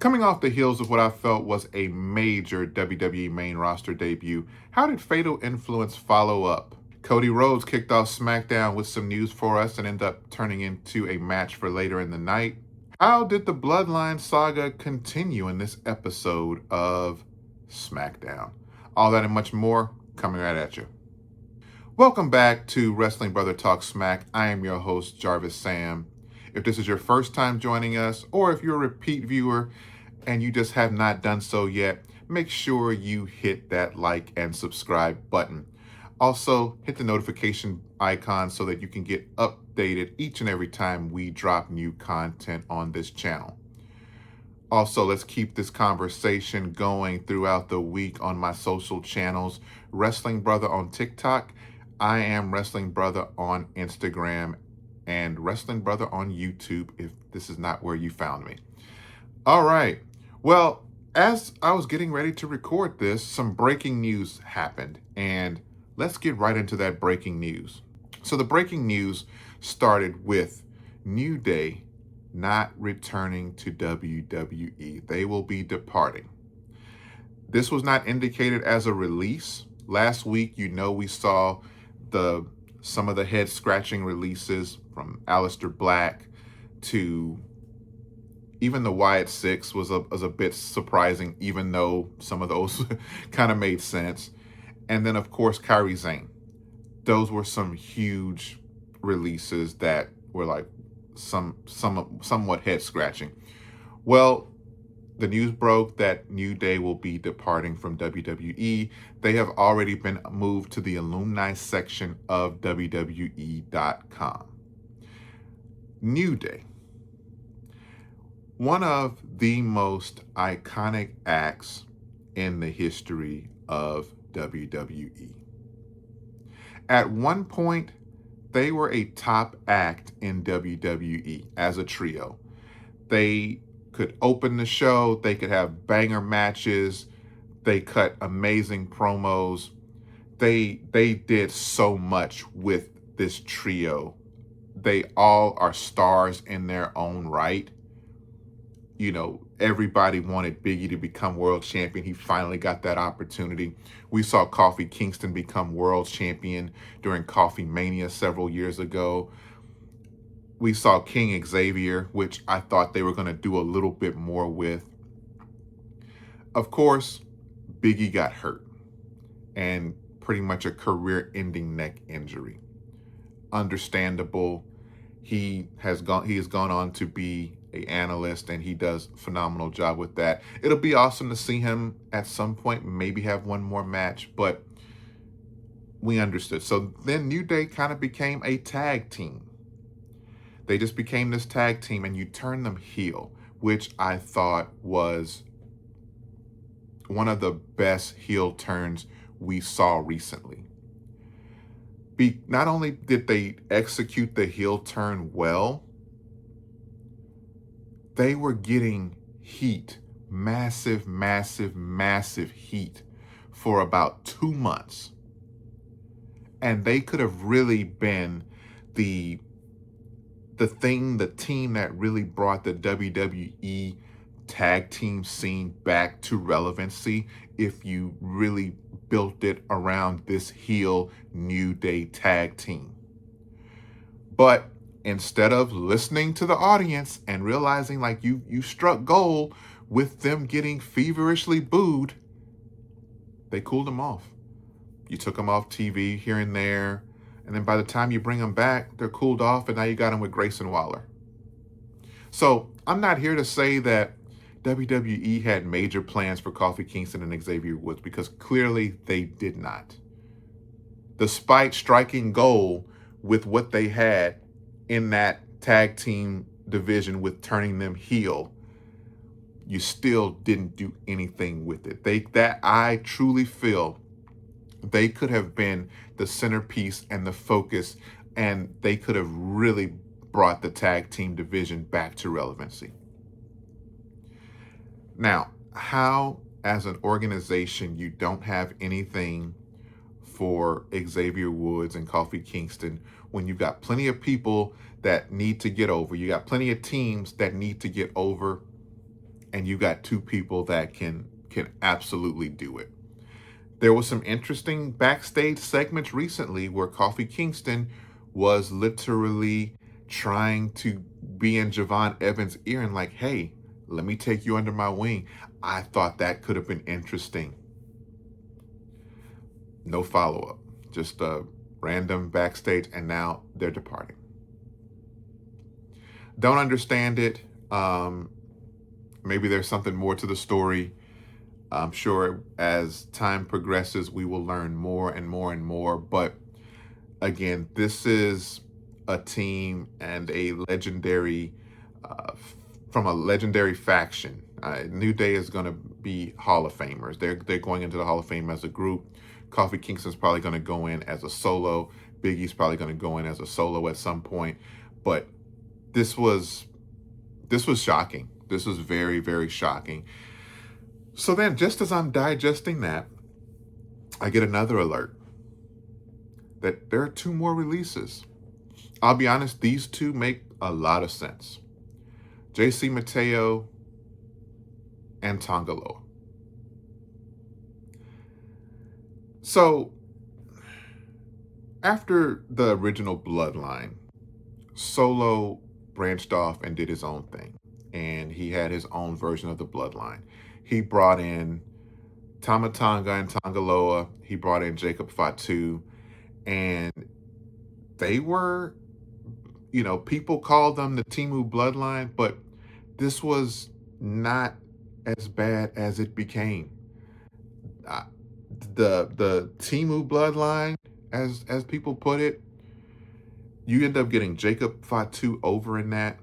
Coming off the heels of what I felt was a major WWE main roster debut, how did Fatal Influence follow up? Cody Rhodes kicked off SmackDown with some news for us and ended up turning into a match for later in the night. How did the Bloodline saga continue in this episode of SmackDown? All that and much more coming right at you. Welcome back to Wrestling Brother Talk Smack. I am your host, Jarvis Sam. If this is your first time joining us, or if you're a repeat viewer and you just have not done so yet, make sure you hit that like and subscribe button. Also, hit the notification icon so that you can get updated each and every time we drop new content on this channel. Also, let's keep this conversation going throughout the week on my social channels. Wrestling Brother on TikTok. I am Wrestling Brother on Instagram and Wrestling Brother on YouTube if this is not where you found me. All right. Well, as I was getting ready to record this, some breaking news happened, and let's get right into that breaking news. So the breaking news started with New Day not returning to WWE. They will be departing. This was not indicated as a release. Last week, we saw some of the head scratching releases from Aleister Black to even the Wyatt Six was a bit surprising, even though some of those kind of made sense. And then, of course, Kairi Sane. Those were some huge releases that were like somewhat head scratching. Well, the news broke that New Day will be departing from WWE. They have already been moved to the alumni section of WWE.com. New Day. One of the most iconic acts in the history of WWE. At one point, they were a top act in WWE as a trio. They could open the show, they could have banger matches, they cut amazing promos. They did so much with this trio. They all are stars in their own right. Everybody wanted Biggie to become world champion. He finally got that opportunity. We saw Kofi Kingston become world champion during Coffee Mania several years ago. We saw King Xavier, which I thought they were going to do a little bit more with. Of course, Biggie got hurt and pretty much a career-ending neck injury. Understandable. He has gone on to be an analyst, and he does a phenomenal job with that. It'll be awesome to see him at some point, maybe have one more match, but we understood. So then New Day kind of became a tag team. They just became this tag team, and you turn them heel, which I thought was one of the best heel turns we saw recently. Not only did they execute the heel turn well, they were getting heat, massive, massive, massive heat for about 2 months. And they could have really been the team that really brought the WWE tag team scene back to relevancy if you really built it around this heel New Day tag team. But instead of listening to the audience and realizing like you struck gold with them getting feverishly booed, they cooled them off. You took them off TV here and there, and then by the time you bring them back, they're cooled off, and now you got them with Grayson Waller. So I'm not here to say that WWE had major plans for Kofi Kingston and Xavier Woods, because clearly they did not. Despite striking gold with what they had in that tag team division with turning them heel, you still didn't do anything with it. I truly feel they could have been the centerpiece and the focus, and they could have really brought the tag team division back to relevancy. Now, how as an organization you don't have anything for Xavier Woods and Kofi Kingston when you've got plenty of people that need to get over? You got plenty of teams that need to get over. and you got two people that can absolutely do it. There was some interesting backstage segments recently where Kofi Kingston was literally trying to be in Javon Evans' ear and like, hey, let me take you under my wing. I thought that could have been interesting. No follow-up. Just a random backstage, and now they're departing. Don't understand it. Maybe there's something more to the story. I'm sure as time progresses, we will learn more and more and more. But again, this is a team and a legendary, from a legendary faction. New Day is going to be Hall of Famers. They're going into the Hall of Fame as a group. Kofi Kingston's probably going to go in as a solo. Big E's probably going to go in as a solo at some point. But this was shocking. This was very, very shocking. So then, just as I'm digesting that, I get another alert that there are two more releases. I'll be honest, these two make a lot of sense. Jacy Mateo and Tanga Loa. So, after the original Bloodline, Solo branched off and did his own thing. And he had his own version of the Bloodline. He brought in Tama Tonga and Tanga Loa. He brought in Jacob Fatu. And they were, people called them the Temu Bloodline, but this was not as bad as it became. The Temu Bloodline, as people put it, you end up getting Jacob Fatu over in that.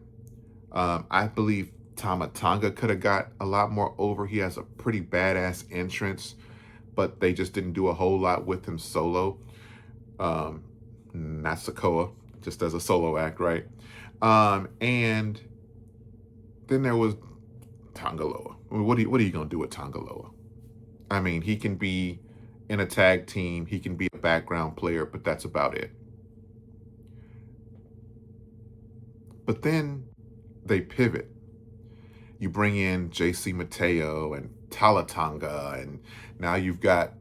I believe Tama Tonga could have got a lot more over. He has a pretty badass entrance, but they just didn't do a whole lot with him solo. Not Sikoa, just as a solo act, right? And then there was Tanga Loa. What are you gonna do with Tanga Loa? I mean, he can be in a tag team, he can be a background player, but that's about it. But then they pivot. You bring in Jacy Mateo and Talatanga, and now you've got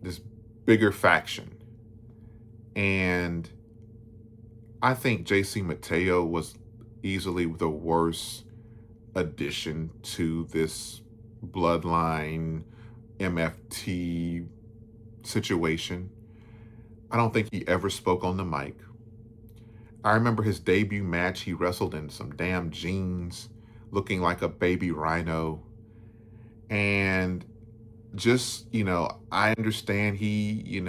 this bigger faction. And I think Jacy Mateo was easily the worst addition to this Bloodline MFT situation. I don't think he ever spoke on the mic. I remember his debut match, he wrestled in some damn jeans, looking like a baby rhino. And just, I understand he,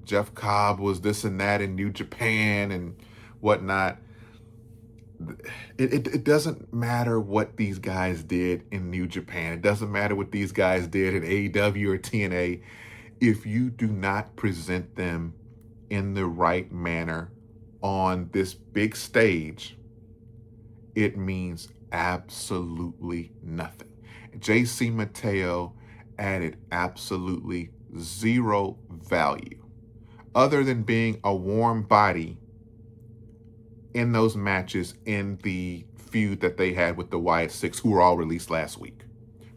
Jeff Cobb was this and that in New Japan and whatnot. It doesn't matter what these guys did in New Japan. It doesn't matter what these guys did in AEW or TNA. If you do not present them in the right manner on this big stage, it means absolutely nothing. Jacy Mateo added absolutely zero value other than being a warm body in those matches in the feud that they had with the Wyatt Six, who were all released last week.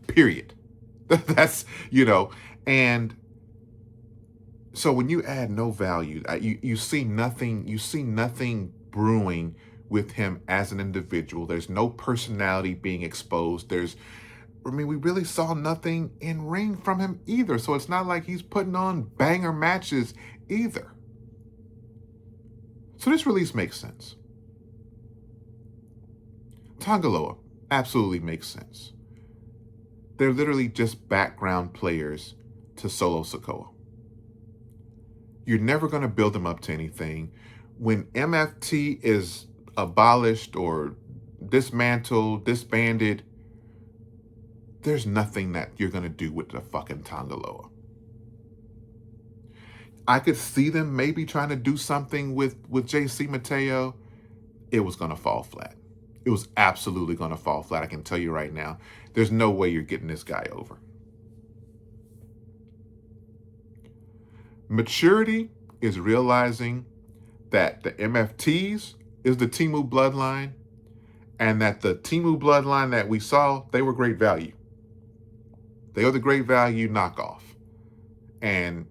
Period. That's, and so when you add no value, you see nothing brewing with him as an individual. There's no personality being exposed. We really saw nothing in ring from him either. So it's not like he's putting on banger matches either. So this release makes sense. Tanga Loa absolutely makes sense. They're literally just background players to Solo Sikoa. You're never going to build them up to anything. When MFT is abolished or dismantled, disbanded, there's nothing that you're going to do with the fucking Tanga Loa. I could see them maybe trying to do something with Jacy Mateo. It was going to fall flat. It was absolutely going to fall flat. I can tell you right now. There's no way you're getting this guy over. Maturity is realizing that the MFTs is the Temu Bloodline, and that the Temu Bloodline that we saw, they were great value. They are the Great Value knockoff. And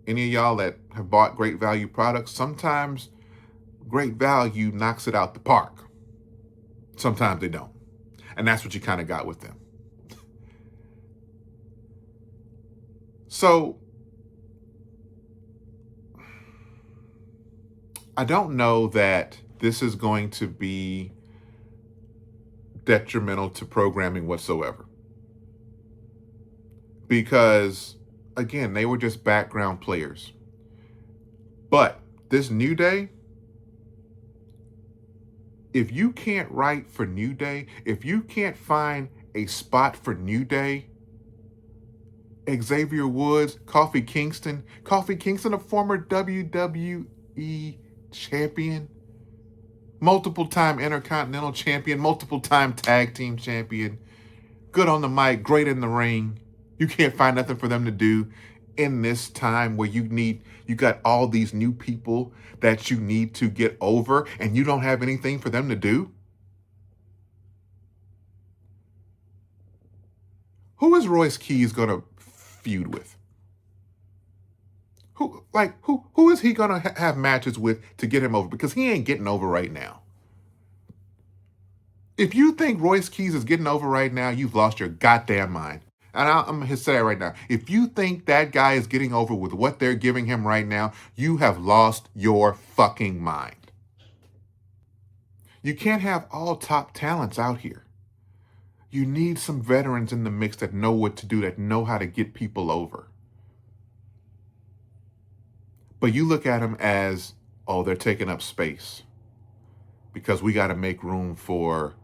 any of y'all that have bought Great Value products, sometimes Great Value knocks it out the park. Sometimes they don't. And that's what you kind of got with them. So I don't know that this is going to be detrimental to programming whatsoever. Because, again, they were just background players. But this New Day, if you can't write for New Day, if you can't find a spot for New Day, Xavier Woods, Kofi Kingston, a former WWE champion, multiple-time Intercontinental champion, multiple-time tag team champion, good on the mic, great in the ring. You can't find nothing for them to do in this time where you got all these new people that you need to get over and you don't have anything for them to do? Who is Royce Keys going to feud with? Who is he going to have matches with to get him over? Because he ain't getting over right now. If you think Royce Keys is getting over right now, you've lost your goddamn mind. And I'm going to say that right now. If you think that guy is getting over with what they're giving him right now, you have lost your fucking mind. You can't have all top talents out here. You need some veterans in the mix that know what to do, that know how to get people over. But you look at them as, oh, they're taking up space because we got to make room for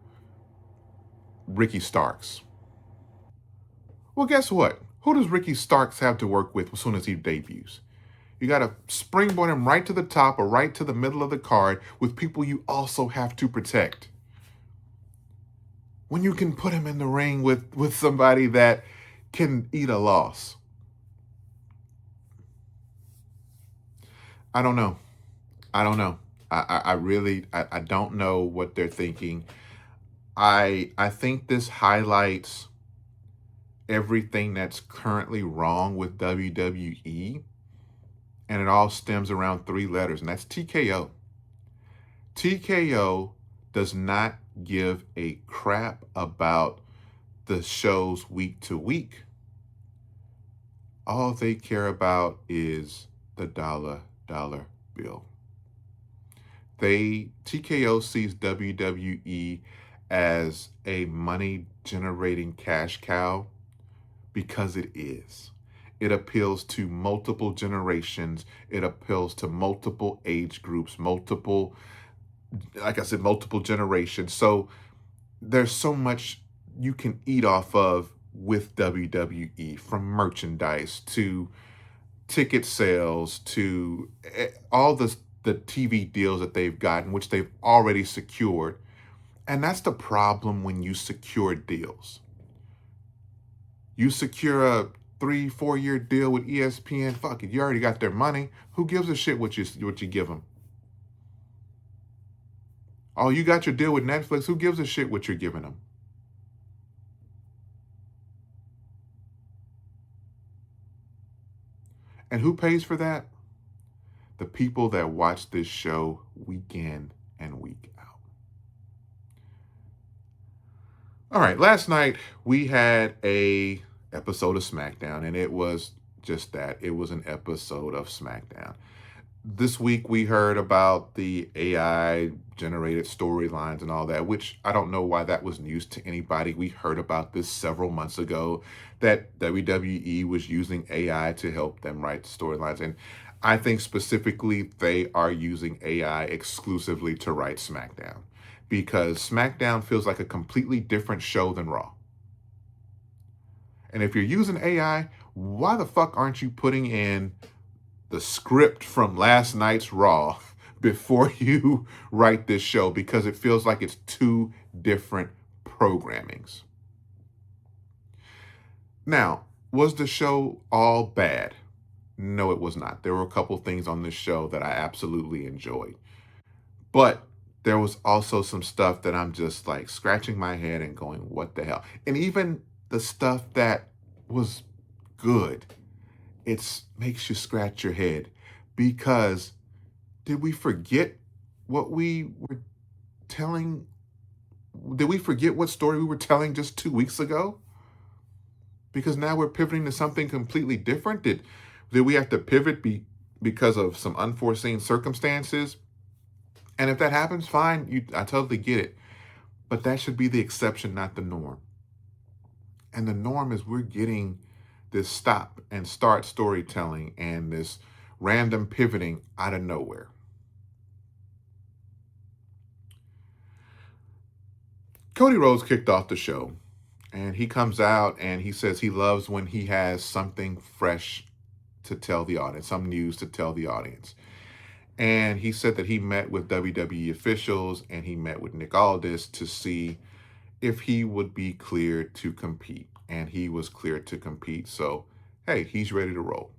Ricky Starks. Well, guess what? Who does Ricky Starks have to work with as soon as he debuts? You got to springboard him right to the top or right to the middle of the card with people you also have to protect. When you can put him in the ring with somebody that can eat a loss. I don't know. I really don't know what they're thinking. I think this highlights everything that's currently wrong with WWE, and it all stems around 3 letters, and that's TKO. TKO does not give a crap about the shows week to week. All they care about is the dollar bill. TKO sees WWE as a money generating cash cow because it is. It appeals to multiple generations. It appeals to multiple age groups, multiple generations. So there's so much you can eat off of with WWE, from merchandise to ticket sales to all the TV deals that they've gotten, which they've already secured. And that's the problem when you secure deals. You secure a 3-4 year deal with ESPN, fuck it, you already got their money. Who gives a shit what you give them? Oh, you got your deal with Netflix. Who gives a shit what you're giving them? And who pays for that? The people that watch this show week in and week out. All right, last night we had a episode of SmackDown, and it was just that. It was an episode of SmackDown. This week we heard about the AI generated storylines and all that, which I don't know why that was news to anybody. We heard about this several months ago, that WWE was using AI to help them write storylines. And I think specifically they are using AI exclusively to write SmackDown, because SmackDown feels like a completely different show than Raw. And if you're using AI, why the fuck aren't you putting in the script from last night's Raw before you write this show? Because it feels like it's 2 different programmings. Now, was the show all bad? No, it was not. There were a couple things on this show that I absolutely enjoyed. But there was also some stuff that I'm just like scratching my head and going, what the hell? And even the stuff that was good. It makes you scratch your head because did we forget what we were telling? Did we forget what story we were telling just 2 weeks ago? Because now we're pivoting to something completely different. Did we have to pivot because of some unforeseen circumstances? And if that happens, fine. I totally get it. But that should be the exception, not the norm. And the norm is we're getting this stop and start storytelling and this random pivoting out of nowhere. Cody Rhodes kicked off the show, and he comes out and he says he loves when he has something fresh to tell the audience, some news to tell the audience. And he said that he met with WWE officials and he met with Nick Aldis to see if he would be cleared to compete. And he was cleared to compete. So, hey, he's ready to roll.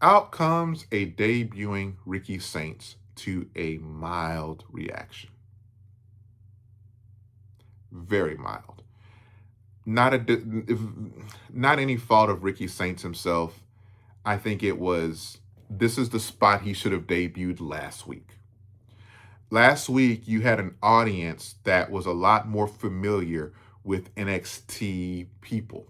Out comes a debuting Ricky Saints to a mild reaction. Very mild. Not any fault of Ricky Saints himself. I think this is the spot he should have debuted last week. Last week, you had an audience that was a lot more familiar with NXT people.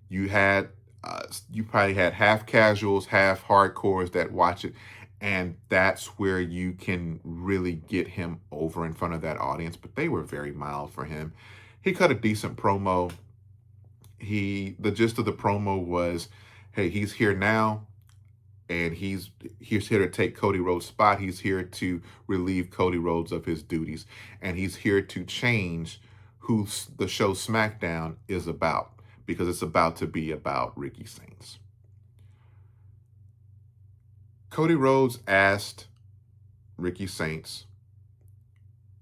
You probably had half casuals, half hardcores that watch it, and that's where you can really get him over in front of that audience. But they were very mild for him. He cut a decent promo. The gist of the promo was, hey, he's here now, and he's here to take Cody Rhodes' spot. He's here to relieve Cody Rhodes of his duties, and he's here to change who the show SmackDown is about, because it's about to be about Ricky Saints. Cody Rhodes asked Ricky Saints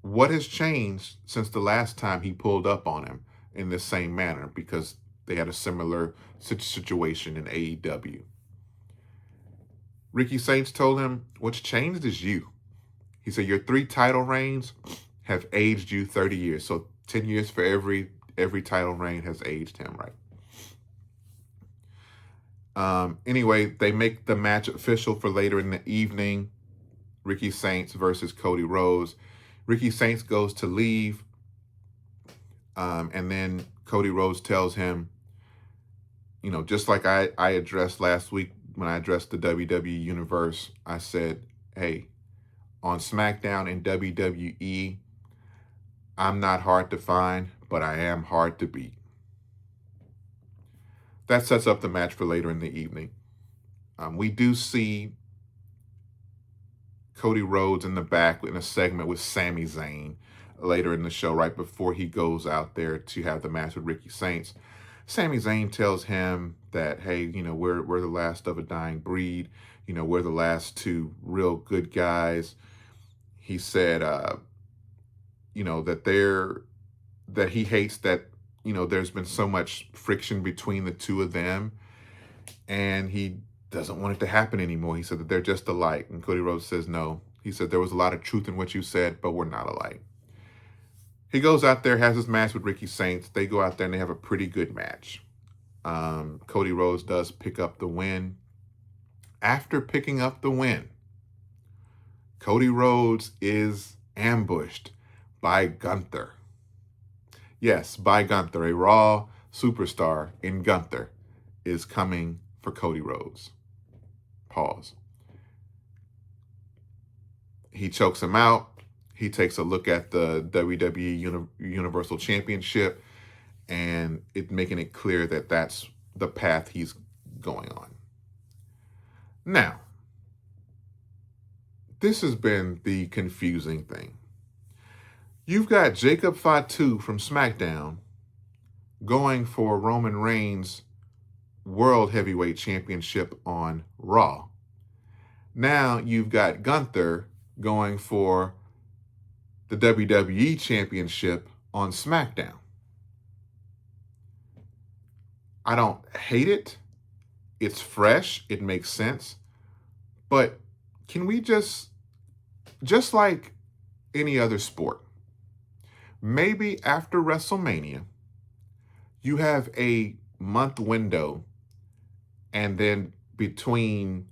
what has changed since the last time he pulled up on him in the same manner, because they had a similar situation in AEW. Ricky Saints told him, what's changed is you. He said, your 3 title reigns have aged you 30 years. So 10 years for every title reign has aged him, right? Anyway, they make the match official for later in the evening. Ricky Saints versus Cody Rhodes. Ricky Saints goes to leave. And then Cody Rhodes tells him, just like I addressed last week when I addressed the WWE Universe, I said, hey, on SmackDown and WWE, I'm not hard to find, but I am hard to beat. That sets up the match for later in the evening. We do see Cody Rhodes in the back in a segment with Sami Zayn later in the show, right before he goes out there to have the match with Ricky Saints. Sami Zayn tells him that, hey, we're the last of a dying breed. We're the last 2 real good guys. He said, that he hates that, there's been so much friction between the 2 of them, and he doesn't want it to happen anymore. He said that they're just alike. And Cody Rhodes says, no. He said, there was a lot of truth in what you said, but we're not alike. He goes out there, has his match with Ricky Saints. They go out there and they have a pretty good match. Cody Rhodes does pick up the win. After picking up the win, Cody Rhodes is ambushed by GUNTHER. Yes, by GUNTHER. A Raw superstar in GUNTHER is coming for Cody Rhodes. Pause. He chokes him out. He takes a look at the WWE Universal Championship and making it clear that that's the path he's going on. Now, this has been the confusing thing. You've got Jacob Fatu from SmackDown going for Roman Reigns' World Heavyweight Championship on Raw. Now you've got GUNTHER going for the WWE Championship on SmackDown. I don't hate it. It's fresh. It makes sense. But can we just like any other sport, maybe after WrestleMania, you have a month window, and then between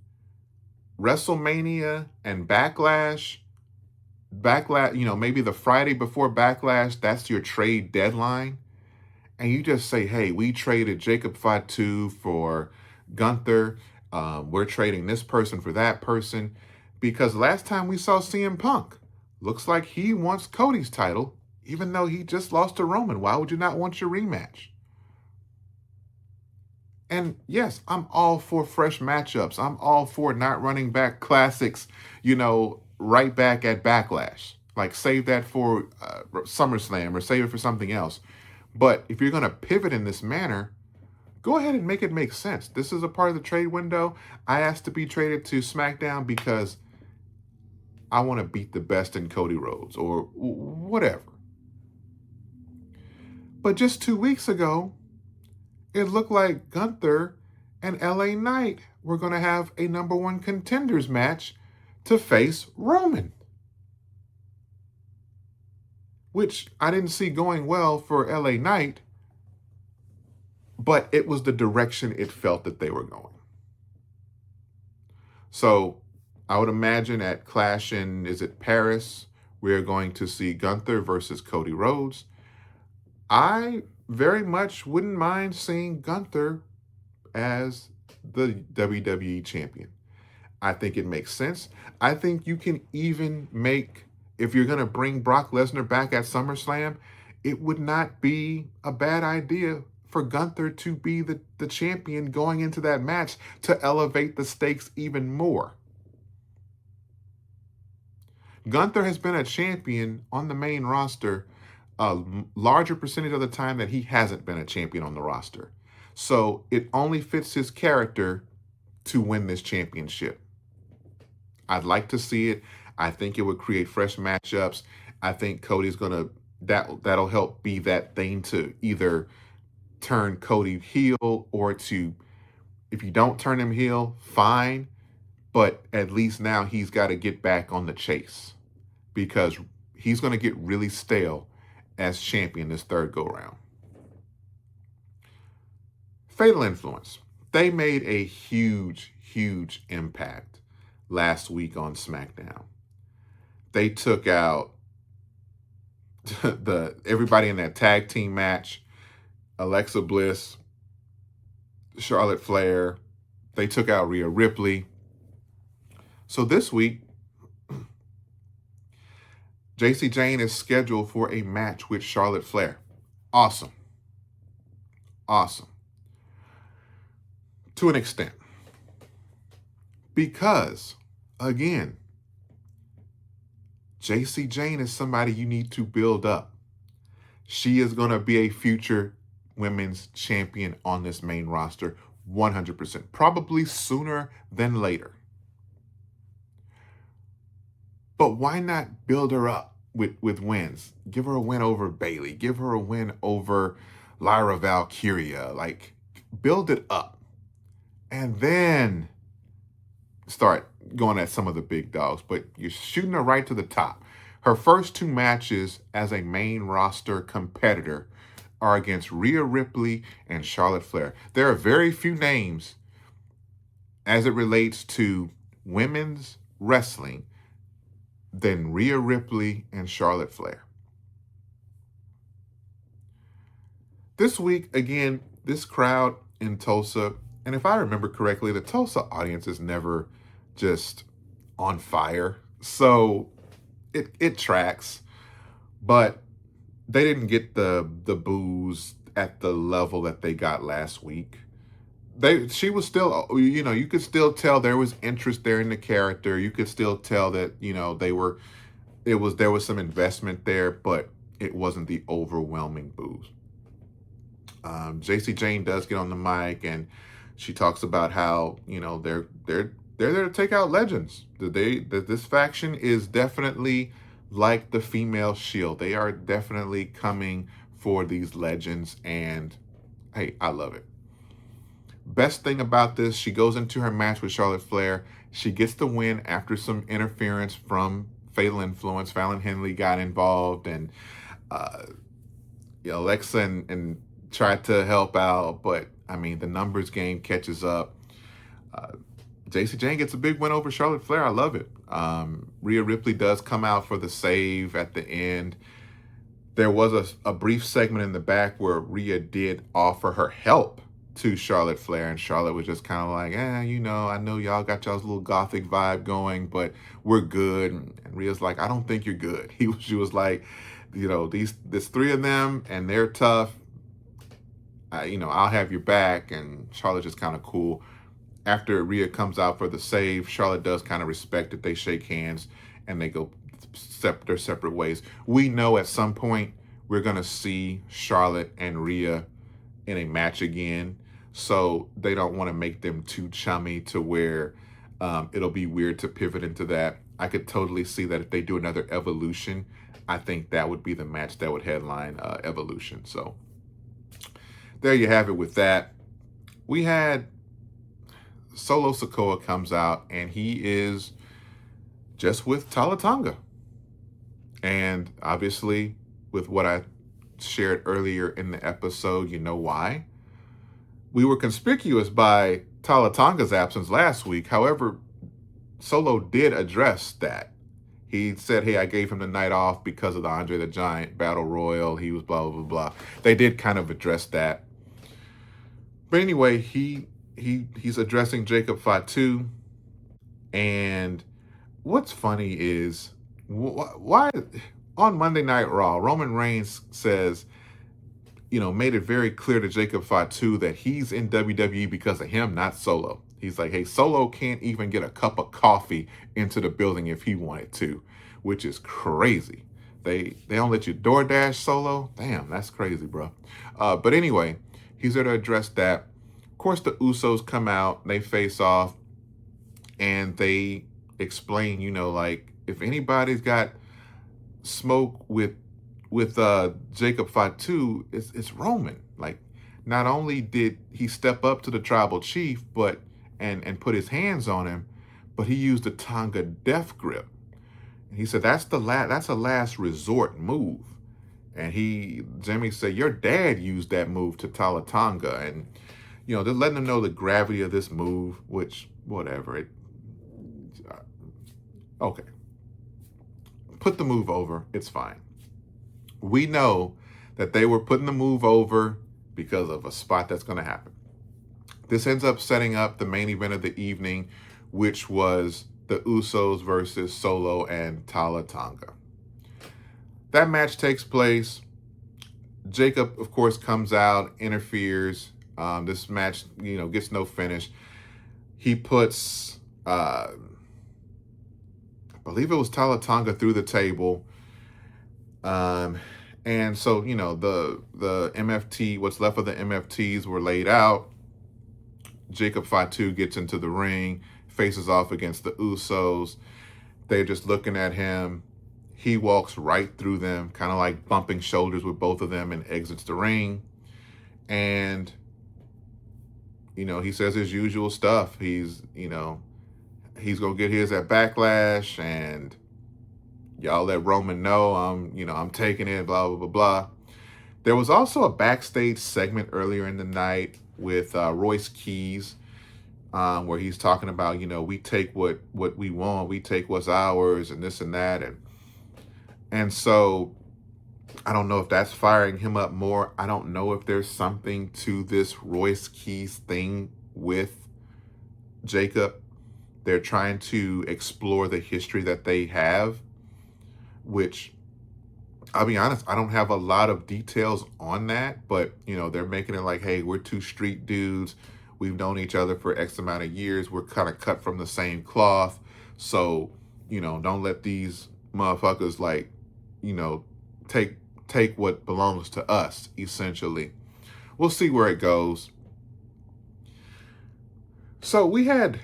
WrestleMania and Backlash, maybe the Friday before Backlash, that's your trade deadline. And you just say, hey, we traded Jacob Fatu for Gunther. We're trading this person for that person. Because last time we saw CM Punk, looks like he wants Cody's title, even though he just lost to Roman. Why would you not want your rematch? And yes, I'm all for fresh matchups. I'm all for not running back classics, right back at Backlash. Like, save that for SummerSlam or save it for something else. But if you're going to pivot in this manner, go ahead and make it make sense. This is a part of the trade window. I asked to be traded to SmackDown because I want to beat the best in Cody Rhodes or whatever. But just 2 weeks ago, it looked like Gunther and LA Knight were going to have a number one contenders match to face Roman, which I didn't see going well for LA Knight, but it was the direction it felt that they were going. So I would imagine at Clash in, is it Paris, we're going to see Gunther versus Cody Rhodes. I very much wouldn't mind seeing Gunther as the WWE champion. I think it makes sense. I think you can even make, if you're going to bring Brock Lesnar back at SummerSlam, it would not be a bad idea for Gunther to be the champion going into that match to elevate the stakes even more. Gunther has been a champion on the main roster a larger percentage of the time that he hasn't been a champion on the roster. So it only fits his character to win this championship. I'd like to see it. I think it would create fresh matchups. I think Cody's that'll help be that thing to either turn Cody heel or to, if you don't turn him heel, fine. But at least now he's got to get back on the chase because he's going to get really stale as champion this third go-round. Fatal Influence. They made a huge, huge impact last week on SmackDown. They took out everybody in that tag team match, Alexa Bliss, Charlotte Flair. They took out Rhea Ripley. So this week, Jacy Jayne is scheduled for a match with Charlotte Flair. Awesome. Awesome. To an extent. Because, again, Jacy Jayne is somebody you need to build up. She is going to be a future women's champion on this main roster, 100%. Probably sooner than later. But why not build her up with wins? Give her a win over Bayley. Give her a win over Lyra Valkyria. Like, build it up. And then start going at some of the big dogs. But you're shooting her right to the top. Her first two matches as a main roster competitor are against Rhea Ripley and Charlotte Flair. There are very few names as it relates to women's wrestling than Rhea Ripley and Charlotte Flair. This week, again, this crowd in Tulsa, and if I remember correctly, the Tulsa audience is never just on fire. So it tracks, but they didn't get the boos at the level that they got last week. She was still, you could still tell there was interest there in the character. You could still tell that, there was some investment there, but it wasn't the overwhelming boost. Jacy Jayne does get on the mic and she talks about how, they're there to take out legends. This faction is definitely like the female Shield. They are definitely coming for these legends, and hey, I love it. Best thing about this, she goes into her match with Charlotte Flair. She gets the win after some interference from Fatal Influence. Fallon Henley got involved, and Alexa and tried to help out, but I mean, the numbers game catches up. Jacy Jayne gets a big win over Charlotte Flair. I love it. Rhea Ripley does come out for the save at the end. There was a brief segment in the back where Rhea did offer her help to Charlotte Flair, and Charlotte was just kind of like, I know y'all got y'all's little gothic vibe going, but we're good. And Rhea's like, I don't think you're good. She was like, there's three of them, and they're tough. I'll have your back. And Charlotte's just kind of cool. After Rhea comes out for the save, Charlotte does kind of respect it. They shake hands, and they go their separate ways. We know at some point we're going to see Charlotte and Rhea in a match again, so they don't want to make them too chummy to where it'll be weird to pivot into that. I could totally see that if they do another Evolution, I think that would be the match that would headline Evolution. So there you have it with that. We had Solo Sikoa comes out, and he is just with Tama Tonga. And obviously, with what I shared earlier in the episode, you know why. We were conspicuous by Tama Tonga's absence last week. However, Solo did address that. He said, hey, I gave him the night off because of the Andre the Giant Battle Royal. He was blah, blah, blah, blah. They did kind of address that. But anyway, he's addressing Jacob Fatu. And what's funny is, why on Monday Night Raw, Roman Reigns says, made it very clear to Jacob Fatu that he's in WWE because of him, not Solo. He's like, hey, Solo can't even get a cup of coffee into the building if he wanted to, which is crazy. They don't let you DoorDash Solo? Damn, that's crazy, bro. But anyway, he's there to address that. Of course, the Usos come out, they face off, and they explain, if anybody's got smoke with Jacob Fatu, it's Roman. Like, not only did he step up to the tribal chief, but and put his hands on him, but he used the Tonga death grip. And he said that's a last resort move. And Jimmy said, your dad used that move to Tama Tonga, and they're letting him know the gravity of this move, which whatever. Okay. Put the move over. It's fine. We know that they were putting the move over because of a spot that's going to happen. This ends up setting up the main event of the evening, which was the Usos versus Solo and Tama Tonga. That match takes place. Jacob, of course, comes out, interferes. This match, gets no finish. He puts, I believe it was Tama Tonga through the table. And so, the MFT, what's left of the MFTs were laid out. Jacob Fatu gets into the ring, faces off against the Usos. They're just looking at him. He walks right through them, kind of like bumping shoulders with both of them, and exits the ring. And, he says his usual stuff. He's going to get his at Backlash, and y'all let Roman know I'm taking it, blah, blah, blah, blah. There was also a backstage segment earlier in the night with Royce Keys, where he's talking about, we take what we want, we take what's ours, and this and that. And so I don't know if that's firing him up more. I don't know if there's something to this Royce Keys thing with Jacob. They're trying to explore the history that they have, which, I'll be honest, I don't have a lot of details on that, but, they're making it like, hey, we're two street dudes. We've known each other for X amount of years. We're kind of cut from the same cloth. So, don't let these motherfuckers, take what belongs to us, essentially. We'll see where it goes. So we had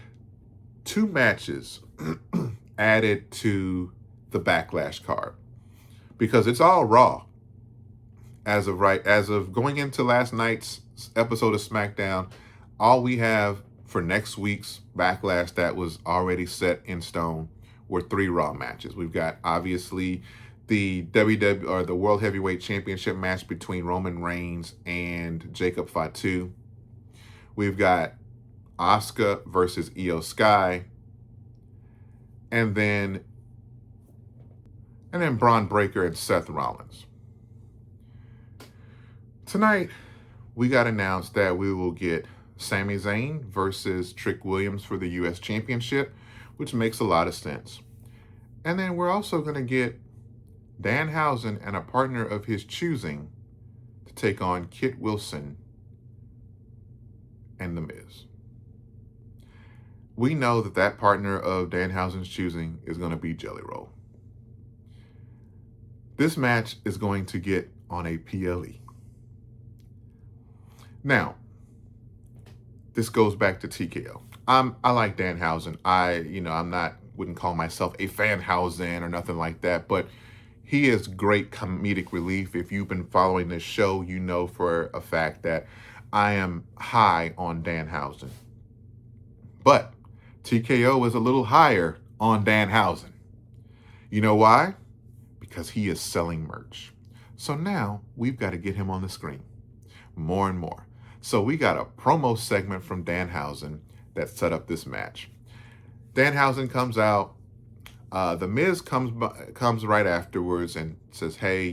2 matches added to the Backlash card, because it's all Raw as of going into last night's episode of SmackDown. All we have for next week's Backlash that was already set in stone were 3 Raw matches. We've got, obviously, the WWE or the World Heavyweight Championship match between Roman Reigns and Jacob Fatu. We've got Asuka versus Io Sky, and then Braun Breaker and Seth Rollins. Tonight, we got announced that we will get Sami Zayn versus Trick Williams for the U.S. Championship, which makes a lot of sense. And then we're also going to get Danhausen and a partner of his choosing to take on Kit Wilson and The Miz. We know that that partner of Danhausen's choosing is going to be Jelly Roll. This match is going to get on a PLE. Now, this goes back to TKO. I like Danhausen. Wouldn't call myself a fanhausen or nothing like that, but he is great comedic relief. If you've been following this show, you know for a fact that I am high on Danhausen. But TKO is a little higher on Danhausen. You know why? Because he is selling merch. So now we've got to get him on the screen more and more. So we got a promo segment from Danhausen that set up this match. Danhausen comes out. The Miz comes right afterwards and says, "Hey,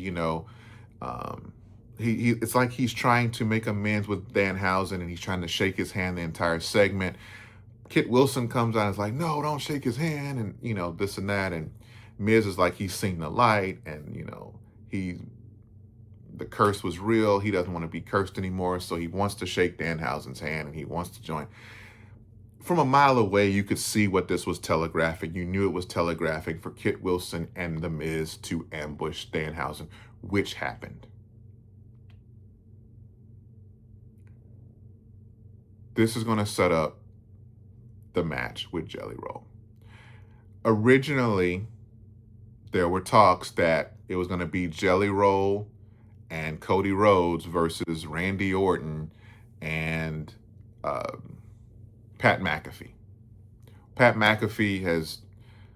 it's like he's trying to make amends with Danhausen, and he's trying to shake his hand the entire segment." Kit Wilson comes out and is like, "No, don't shake his hand," and this and that. And Miz is like, he's seen the light, and the curse was real. He doesn't want to be cursed anymore, so he wants to shake Danhausen's hand and he wants to join. From a mile away, you could see what this was telegraphing. You knew it was telegraphing for Kit Wilson and The Miz to ambush Danhausen, which happened. This is going to set up the match with Jelly Roll. Originally, there were talks that it was going to be Jelly Roll and Cody Rhodes versus Randy Orton and Pat McAfee. Pat McAfee has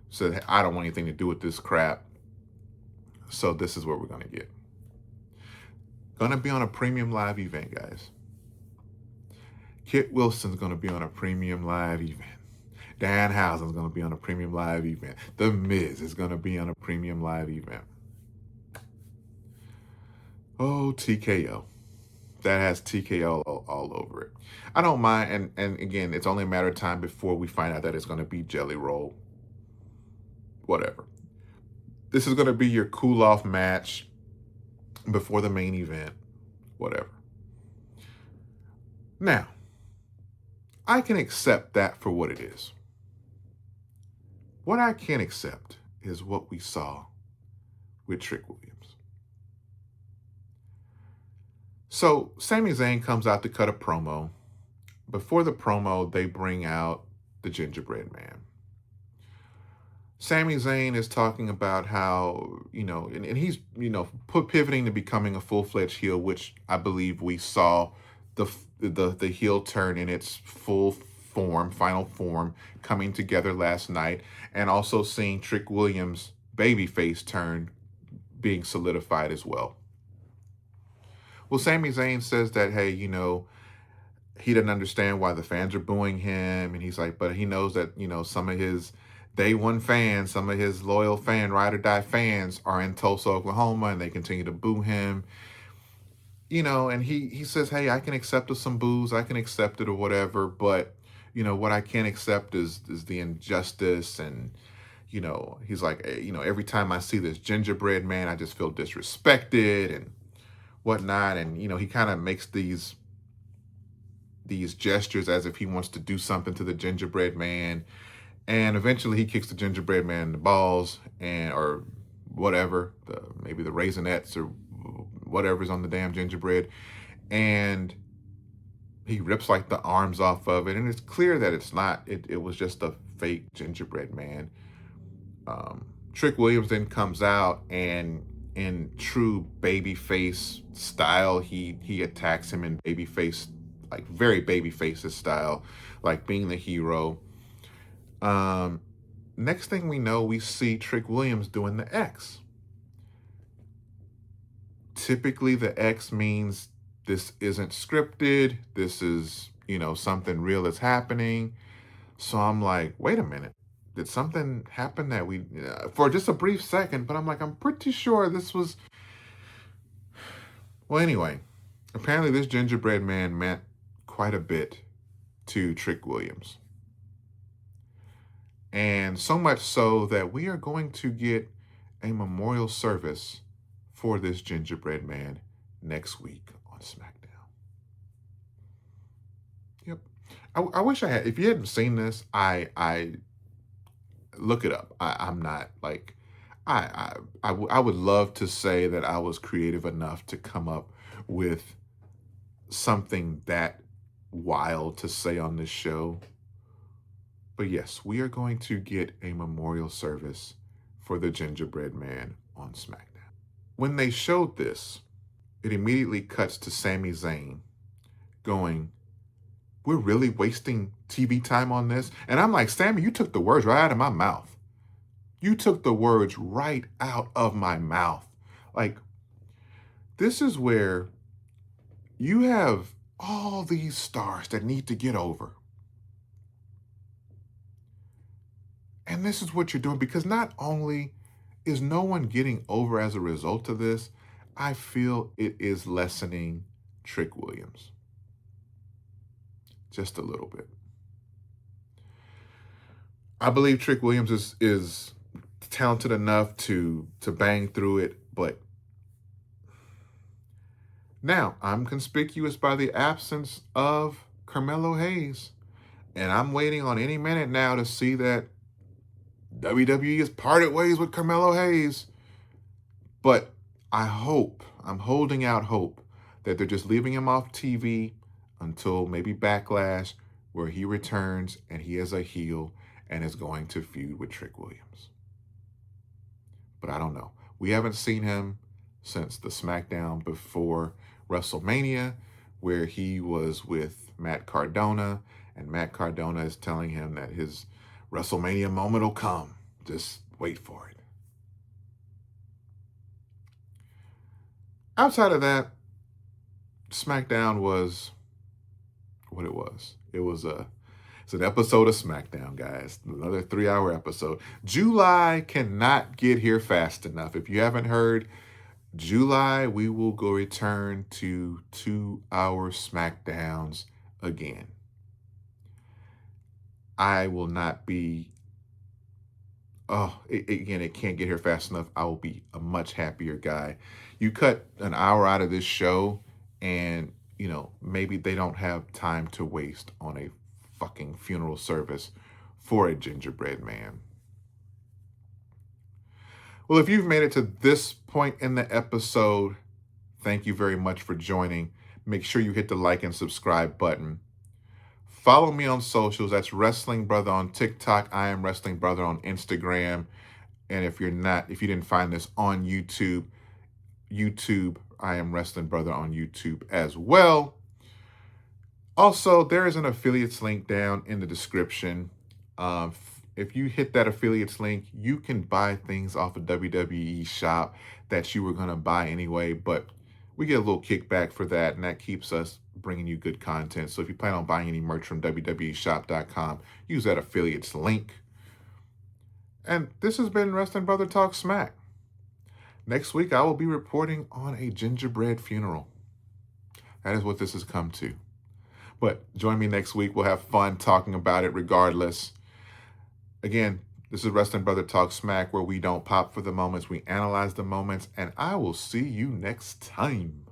said, "Hey, I don't want anything to do with this crap." So this is what we're going to get. Going to be on a premium live event, guys. Kit Wilson's going to be on a premium live event. Danhausen's going to be on a premium live event. The Miz is going to be on a premium live event. Oh, TKO. That has TKO all over it. I don't mind, and again, it's only a matter of time before we find out that it's going to be Jelly Roll. Whatever. This is going to be your cool-off match before the main event. Whatever. Now, I can accept that for what it is. What I can't accept is what we saw with Trick Williams. So Sami Zayn comes out to cut a promo. Before the promo, they bring out the Gingerbread Man. Sami Zayn is talking about how, and he's, pivoting to becoming a full-fledged heel, which I believe we saw the heel turn in its full form, final form, coming together last night, and also seeing Trick Williams' babyface turn being solidified as well. Well, Sami Zayn says that, hey, he doesn't understand why the fans are booing him. And he's like, but he knows that, some of his day one fans, some of his loyal ride or die fans are in Tulsa, Oklahoma, and they continue to boo him. And he says, hey, I can accept some boos. I can accept it or whatever. But, what I can't accept is the injustice. And, he's like, every time I see this Gingerbread Man, I just feel disrespected and whatnot. And he kind of makes these gestures as if he wants to do something to the Gingerbread Man, and eventually he kicks the Gingerbread Man in the balls or whatever, maybe the Raisinets or whatever's on the damn gingerbread, and he rips like the arms off of it, and it's clear that it's not, it was just a fake Gingerbread Man. Trick Williams then comes out, and in true babyface style, he attacks him in babyface, like very babyface style, like being the hero. Next thing we know, we see Trick Williams doing the X. Typically, the X means this isn't scripted. This is, something real is happening. So I'm like, wait a minute. Did something happen that for just a brief second, but I'm like, I'm pretty sure this was. Well, anyway, apparently this gingerbread man meant quite a bit to Trick Williams. And so much so that we are going to get a memorial service for this gingerbread man next week on SmackDown. Yep. I wish I had. If you hadn't seen this, I look it up. I'm not like I would love to say that I was creative enough to come up with something that wild to say on this show. But yes, we are going to get a memorial service for the gingerbread man on SmackDown. When they showed this, it immediately cuts to Sami Zayn going, we're really wasting TV time on this? And I'm like, Sami, you took the words right out of my mouth. You took the words right out of my mouth. Like, this is where you have all these stars that need to get over. And this is what you're doing, because not only is no one getting over as a result of this, I feel it is lessening Trick Williams. Just a little bit. I believe Trick Williams is talented enough to bang through it, but now I'm conspicuous by the absence of Carmelo Hayes. And I'm waiting on any minute now to see that WWE has parted ways with Carmelo Hayes. But I'm holding out hope that they're just leaving him off TV until maybe Backlash, where he returns and he is a heel and is going to feud with Trick Williams. But I don't know. We haven't seen him since the SmackDown before WrestleMania, where he was with Matt Cardona, and Matt Cardona is telling him that his WrestleMania moment will come. Just wait for it. Outside of that, SmackDown was what it was. It's an episode of SmackDown, guys. Another 3-hour episode. July cannot get here fast enough. If you haven't heard, July, we will go return to 2-hour SmackDowns again. I will not be, it can't get here fast enough. I will be a much happier guy. You cut an hour out of this show and, maybe they don't have time to waste on a fucking funeral service for a gingerbread man. Well, if you've made it to this point in the episode, thank you very much for joining. Make sure you hit the like and subscribe button. Follow me on socials. That's Wrestling Brother on TikTok. I am Wrestling Brother on Instagram. And if you didn't find this on YouTube, I am Wrestling Brother on YouTube as well. Also, there is an affiliates link down in the description. If you hit that affiliates link, you can buy things off of WWE shop that you were going to buy anyway, but we get a little kickback for that, and that keeps us bringing you good content. So if you plan on buying any merch from WWEshop.com, use that affiliates link. And this has been Wrestling Brother Talk Smack. Next week, I will be reporting on a gingerbread funeral. That is what this has come to. But join me next week. We'll have fun talking about it regardless. Again, this is Wrestling Brother Talk Smack, where we don't pop for the moments, we analyze the moments, and I will see you next time.